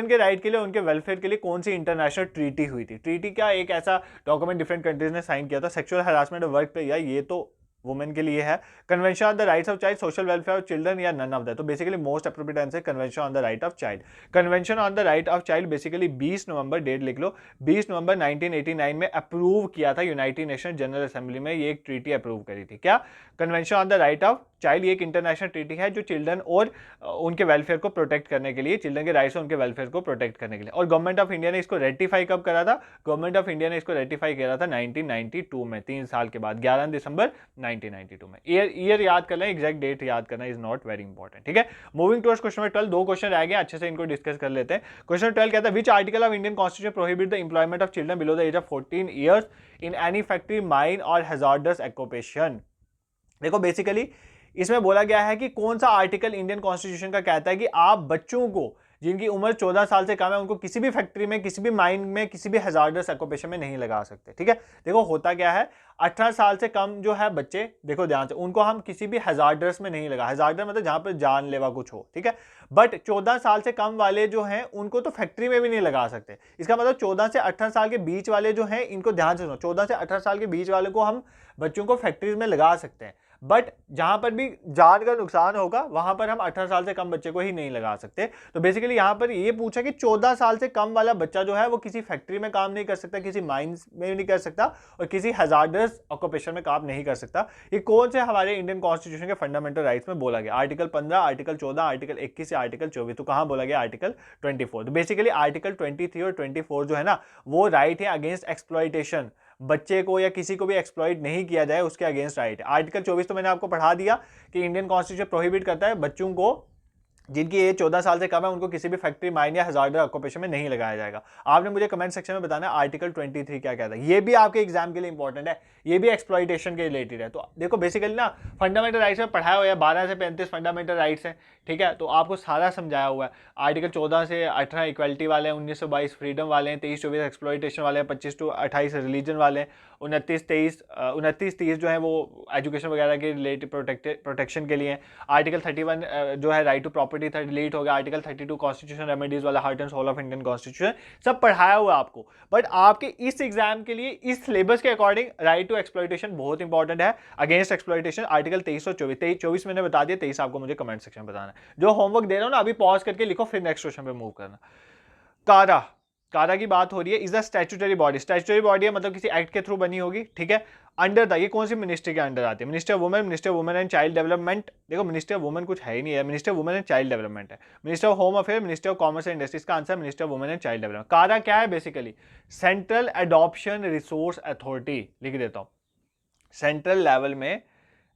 के राइट के लिए, उनके वेलफेयर के लिए? कौन सी इंटरनेशनल ट्रीटी हुई थी? ट्रीटी क्या एक ऐसा डॉक्यूमेंट डिफरेंट कंट्रीज ने साइन किया था सेक्सुअल हरासमेंट वर्क पे, या ये तो वुमेन के लिए है। Convention on the rights of child, social welfare of children, या नन ऑफ दैट? तो basically most appropriate answer convention on the right of child. Convention on the right of child basically 20 November, date लिख लो, 20 नवंबर 1989 में approve किया था United nation general assembly में, ये एक ट्रीटी अप्रूव करी थी। क्या? Convention on the right of child, ये एक इंटरनेशनल ट्रीटी है जो चिल्ड्रन और उनके वेलफेयर को प्रोटेक्ट करने के लिए, चिल्ड्रन के राइट्स और उनके वेलफेयर को प्रोटेक्ट करने के लिए। और गवर्नमेंट ऑफ इंडिया ने इसको रेटिफाई कब करा था? गवर्नमेंट ऑफ इंडिया ने इसको रेटिफाई करा था 1992 में, 3 साल के बाद, 11 दिसंबर 1992 में। ईयर याद करना, एग्जैक्ट डेट याद करना इज नॉट वेरी इंपॉर्टेंट। ठीक है, moving towards question number 12, 2 question रह गए, अच्छे से इनको डिस्कस कर लेते हैं। क्वेश्चन 12 कहता है, which article of Indian constitution prohibit the employment of children below the age of 14 years in any factory, mine और हैजार्डस ऑक्यूपेशन? देखो बेसिकली इसमें बोला गया है कि कौन सा आर्टिकल इंडियन कॉन्स्टिट्यूशन का कहता है कि आप बच्चों को जिनकी उम्र 14 साल से कम है उनको किसी भी फैक्ट्री में, किसी भी माइन में, किसी भी हैजार्डस ऑक्यूपेशन में नहीं लगा सकते। ठीक है, देखो होता क्या है, 18 साल से कम जो है बच्चे, देखो ध्यान से, उनको हम किसी भी हैजार्डस में नहीं लगा, हैजार्डस मतलब जहां पर जानलेवा कुछ हो। ठीक है, बट 14 साल से कम वाले जो हैं उनको तो फैक्ट्री में भी नहीं लगा सकते। इसका मतलब 14 से 18 साल के बीच वाले जो हैं, इनको ध्यान से सुनो, 14 से 18 साल के बीच वाले को हम बच्चों को फैक्ट्रीज में लगा सकते हैं, बट जहां पर भी जान का नुकसान होगा वहां पर हम 18 साल से कम बच्चे को ही नहीं लगा सकते। तो बेसिकली यहां पर ये पूछा कि 14 साल से कम वाला बच्चा जो है वो किसी फैक्ट्री में काम नहीं कर सकता, किसी माइंस में नहीं कर सकता और किसी हैजार्डस ऑक्यूपेशन में काम नहीं कर सकता। ये कौन से हमारे इंडियन कॉन्स्टिट्यूशन के फंडामेंटल राइट्स में बोला गया? आर्टिकल 15, आर्टिकल 14, आर्टिकल 21 या आर्टिकल 24। तो कहां बोला गया? आर्टिकल 24। तो बेसिकली आर्टिकल 23 और 24 जो है ना वो राइट है अगेंस्ट एक्सप्लॉइटेशन, बच्चे को या किसी को भी एक्सप्लॉइट नहीं किया जाए उसके अगेंस्ट राइट है। आर्टिकल 24 तो मैंने आपको पढ़ा दिया कि इंडियन कॉन्स्टिट्यूशन प्रोहिबिट करता है बच्चों को जिनकी एज 14 साल से कम है उनको किसी भी फैक्ट्री, माइन या हजार्डर ऑक्यूपेशन में नहीं लगाया जाएगा। आपने मुझे कमेंट सेक्शन में बताना आर्टिकल 23 क्या कहता है। ये भी आपके एग्जाम के लिए इंपॉर्टेंट है, ये भी एक्सप्लॉइटेशन के रिलेटेड है। तो देखो बेसिकली ना फंडामेंटल राइट्स में पढ़ाया हुआ है 12 से 35 फंडामेंटल राइट्स हैं, ठीक है। तो आपको सारा समझाया हुआ है। आर्टिकल 14 से 18 इक्वलिटी वाले हैं, 19 से 22 फ्रीडम वाले हैं, 23-24 एक्सप्लॉइटेशन वाले हैं, 25 to 28 रिलीजन वाले हैं, 29-30 जो है वो एजुकेशन वगैरह के रिलेटेड प्रोटेक्शन के लिए। आर्टिकल 31 जो है राइट टू प्रॉपर्टी था डिलीट हो गया। आर्टिकल 32 कॉन्स्टिट्यूशन रेमेडीज वाला heart and soul of Indian constitution सब पढ़ाया हुआ है आपको। बट आपके इस एग्जाम के लिए इस सिलेबस के अकॉर्डिंग राइट टू एक्सप्लॉइटेशन बहुत इंपॉर्टेंट है, अगेंस्ट एक्सप्लॉइटेशन आर्टिकल 23 और 24 मैंने बता दिया, 23 आपको मुझे कमेंट सेक्शन में बताना है। जो होमवर्क दे रहा हूं ना अभी पॉज करके लिखो, फिर नेक्स्ट क्वेश्चन पे मूव करना। कारा, कारा की बात हो रही है, is a statutory body. Statutory body है मतलब किसी एक्ट के थ्रू बनी होगी, ठीक है। अंडर द, ये कौन सी मिनिस्ट्री के अंडर आती है? Ministry of women, ministry of women and child development. देखो मिनिस्ट्री ऑफ वुमेन कुछ है ही नहीं है, ministry of women and child development है। Ministry of home affair, ministry of commerce and industries का answer ministry of women and child development. CARA क्या है? Basically central adoption resource authority, लिख देता हूं। सेंट्रल लेवल में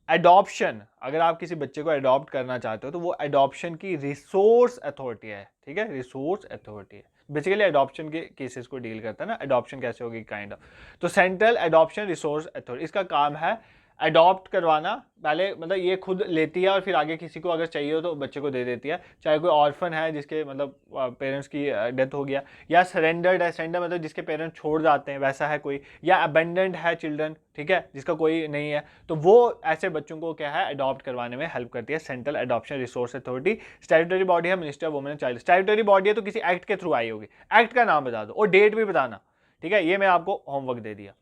एडॉप्शन, अगर आप किसी बच्चे को एडॉप्ट करना चाहते हो तो वो एडॉप्शन की रिसोर्स अथॉरिटी है, ठीक है, रिसोर्स अथॉरिटी है। बेसिकली एडॉप्शन के केसेस को डील करता है ना, एडॉप्शन कैसे होगी काइंड ऑफ। तो सेंट्रल एडॉप्शन रिसोर्स अथॉरिटी, इसका काम है अडॉप्ट करवाना। पहले मतलब ये खुद लेती है और फिर आगे किसी को अगर चाहिए हो तो बच्चे को दे देती है। चाहे कोई ऑर्फन है जिसके मतलब पेरेंट्स की डेथ हो गया, या सरेंडर्ड है, सरेंडर मतलब जिसके पेरेंट्स छोड़ जाते हैं वैसा है कोई, या अबेंडेंड है चिल्ड्रन, ठीक है, जिसका कोई नहीं है, तो वो ऐसे बच्चों को क्या है अडॉप्ट करवाने में हेल्प करती है central adoption resource authority. Statutory body है ministry of women and child. Statutory body है तो किसी एक्ट के थ्रू आई होगी। एक्ट का नाम बता दो और डेट भी बताना, ठीक है। ये मैं आपको होमवर्क दे दिया।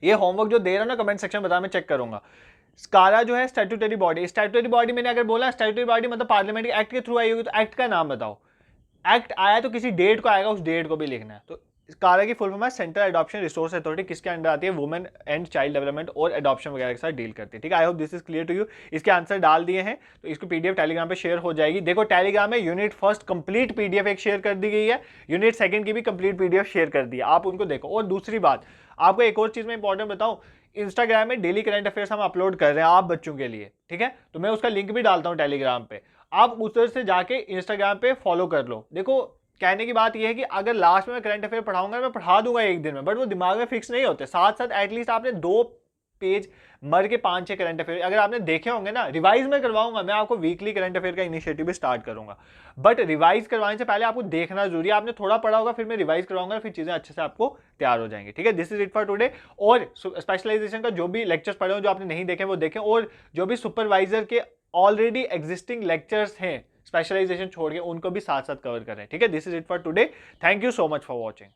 ये होमवर्क जो दे रहा हूं ना कमेंट सेक्शन में बता, मैं चेक करूंगा। स्कारा जो है स्टैट्यूटरी बॉडी, स्टैट्यूटरी बॉडी मैंने अगर बोला स्टैट्यूटरी बॉडी मतलब पार्लियामेंट के एक्ट के थ्रू आई होगी, तो एक्ट का नाम बताओ। एक्ट आया तो किसी डेट को आएगा, उस डेट को भी लिखना है। तो कारा की फुल फॉर्म है सेंट्रल एडॉप्शन रिसोर्स अथॉरिटी, किसके अंडर आती है? वुमेन एंड चाइल्ड डेवलपमेंट और एडॉप्शन वगैरह के साथ डील करती है, ठीक है। I hope this is clear to you. इसके आंसर डाल दिए हैं तो इसको पीडीएफ टेलीग्राम पे शेयर हो जाएगी। देखो टेलीग्राम में यूनिट फर्स्ट कंप्लीट पीडीएफ एक शेयर कर दी गई है, यूनिट सेकंड की भी कंप्लीट पीडीएफ शेयर कर दी है, आप उनको देखो। और दूसरी बात आपको एक और चीज में इंपॉर्टेंट बताऊं, इंस्टाग्राम में डेली करंट अफेयर्स हम अपलोड कर रहे हैं आप बच्चों के लिए, ठीक है। तो मैं उसका लिंक भी डालता हूं टेलीग्राम पे, आप उधर से जाके इंस्टाग्राम पे फॉलो कर लो। देखो कहने की बात यह है कि अगर लास्ट में मैं करंट अफेयर पढ़ाऊंगा, मैं पढ़ा दूंगा एक दिन में, बट वो दिमाग में फिक्स नहीं होते। साथ साथ एटलीस्ट आपने 2 पेज मर के 5-6 करंट अफेयर अगर आपने देखे होंगे ना, रिवाइज में करवाऊंगा मैं आपको, वीकली करंट अफेयर का इनिशिएटिव भी स्टार्ट करूंगा। बट रिवाइज करवाने से पहले आपको देखना जरूरी है। आपने थोड़ा पढ़ा होगा, फिर मैं रिवाइज करवाऊंगा, फिर चीजें अच्छे से आपको तैयार हो जाएंगी, ठीक है। This is it for today. और स्पेशलाइजेशन का जो भी लेक्चर्स पढ़े हो, जो आपने नहीं देखे वो देखें, और जो भी सुपरवाइजर के ऑलरेडी एग्जिस्टिंग लेक्चर्स हैं स्पेशलाइजेशन छोड़ के, उनको भी साथ साथ कवर करें, ठीक है। This is it for today. Thank you so much for watching.